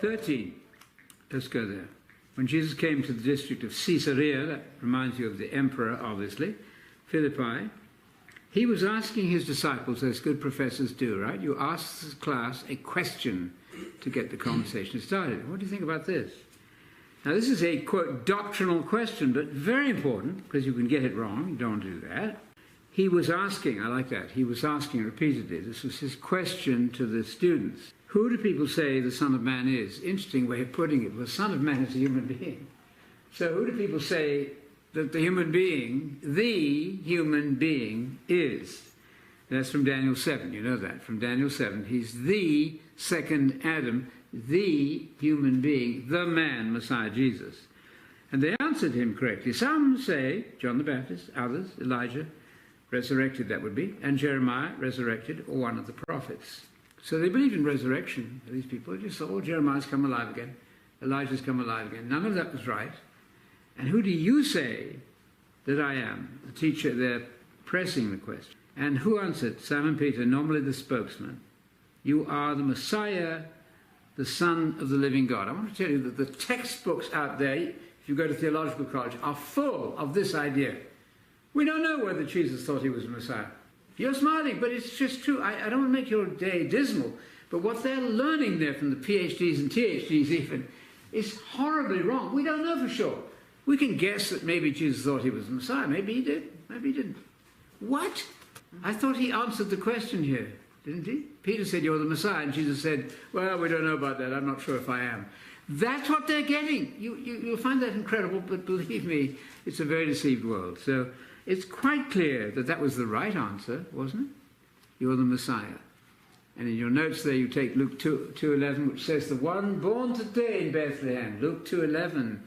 13. Let's go there. When Jesus came to the district of Caesarea, that reminds you of the emperor, obviously, Philippi, he was asking his disciples, as good professors do, right? You ask the class a question to get the conversation started. What do you think about this? Now, this is a, quote, doctrinal question, but very important, because you can get it wrong. You don't want to do that. He was asking, I like that, he was asking repeatedly, this was his question to the students. Who do people say the Son of Man is? Interesting way of putting it. Well, the Son of Man is a human being. So who do people say that the human being is? That's from Daniel 7, you know that. From Daniel 7, he's the second Adam, the human being, the man, Messiah, Jesus. And they answered him correctly. Some say John the Baptist, others, Elijah, resurrected that would be, and Jeremiah, resurrected, or one of the prophets. So they believed in resurrection, these people. They just thought, oh, Jeremiah's come alive again. Elijah's come alive again. None of that was right. And who do you say that I am? The teacher, they're pressing the question. And who answered? Simon Peter, normally the spokesman. You are the Messiah, the Son of the living God. I want to tell you that the textbooks out there, if you go to theological college, are full of this idea. We don't know whether Jesus thought he was a Messiah. You're smiling, but it's just true. I don't want to make your day dismal, but what they're learning there from the PhDs and ThDs even is horribly wrong. We don't know for sure. We can guess that maybe Jesus thought he was the Messiah. Maybe he did. Maybe he didn't. What? I thought he answered the question here, didn't he? Peter said, you're the Messiah, and Jesus said, well, we don't know about that. I'm not sure if I am. That's what they're getting. You'll find that incredible, but believe me, it's a very deceived world. So it's quite clear that that was the right answer, wasn't it? You're the Messiah. And in your notes there you take Luke 2:11, which says, the one born today in Bethlehem, Luke 2:11,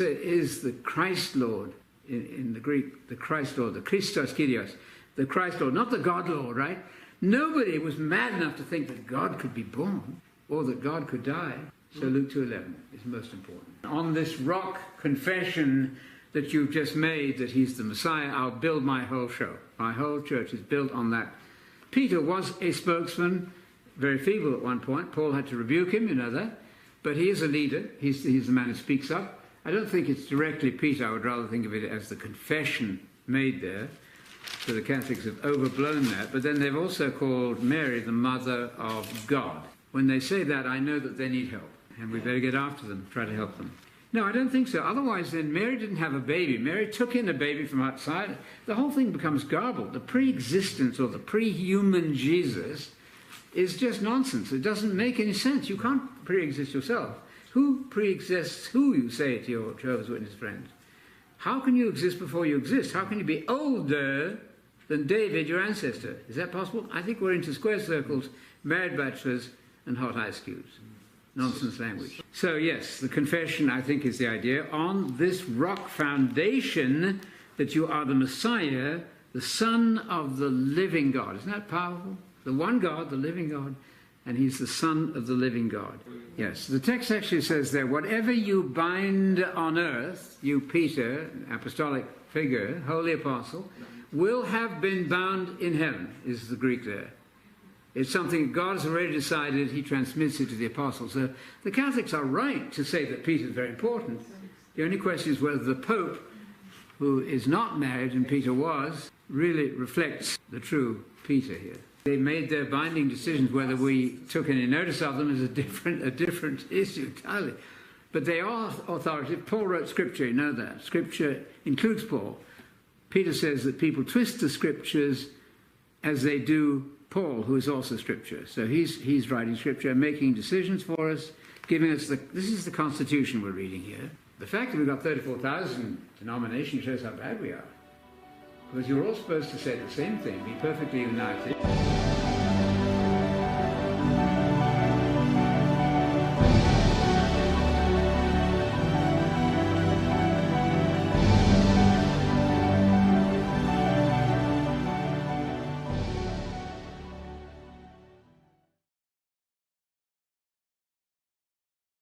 is the Christ Lord, in the Greek, the Christ Lord, the Christos Kyrios, the Christ Lord, not the God Lord, right? Nobody was mad enough to think that God could be born or that God could die. So Luke 2:11 is most important. On this rock confession that you've just made that he's the Messiah, I'll build my whole show. My whole church is built on that. Peter was a spokesman, very feeble at one point. Paul had to rebuke him, you know that. But he is a leader. He's the man who speaks up. I don't think it's directly Peter. I would rather think of it as the confession made there. So the Catholics have overblown that. But then they've also called Mary the Mother of God. When they say that, I know that they need help. And we better get after them, try to help them. No, I don't think so. Otherwise, then, Mary didn't have a baby. Mary took in a baby from outside. The whole thing becomes garbled. The pre-existence or the pre-human Jesus is just nonsense. It doesn't make any sense. You can't pre-exist yourself. Who pre-exists who, you say to your Jehovah's Witness friends? How can you exist before you exist? How can you be older than David, your ancestor? Is that possible? I think we're into square circles, married bachelors, and hot ice cubes. Nonsense language. So yes, the confession, I think, is the idea. On this rock foundation that you are the Messiah, the Son of the living God. Isn't that powerful? The one God, the living God, and he's the Son of the living God. Yes, the text actually says there, whatever you bind on earth, you Peter, apostolic figure, holy apostle, will have been bound in heaven, is the Greek there. It's something God has already decided, he transmits it to the apostles. So the Catholics are right to say that Peter is very important. The only question is whether the Pope, who is not married, and Peter was, really reflects the true Peter here. They made their binding decisions. Whether we took any notice of them is a different issue entirely. But they are authoritative. Paul wrote Scripture, you know that. Scripture includes Paul. Peter says that people twist the Scriptures as they do Paul, who is also Scripture. So he's writing Scripture, making decisions for us, giving us this is the Constitution we're reading here. The fact that we've got 34,000 denominations shows how bad we are. Because you're all supposed to say the same thing, be perfectly united.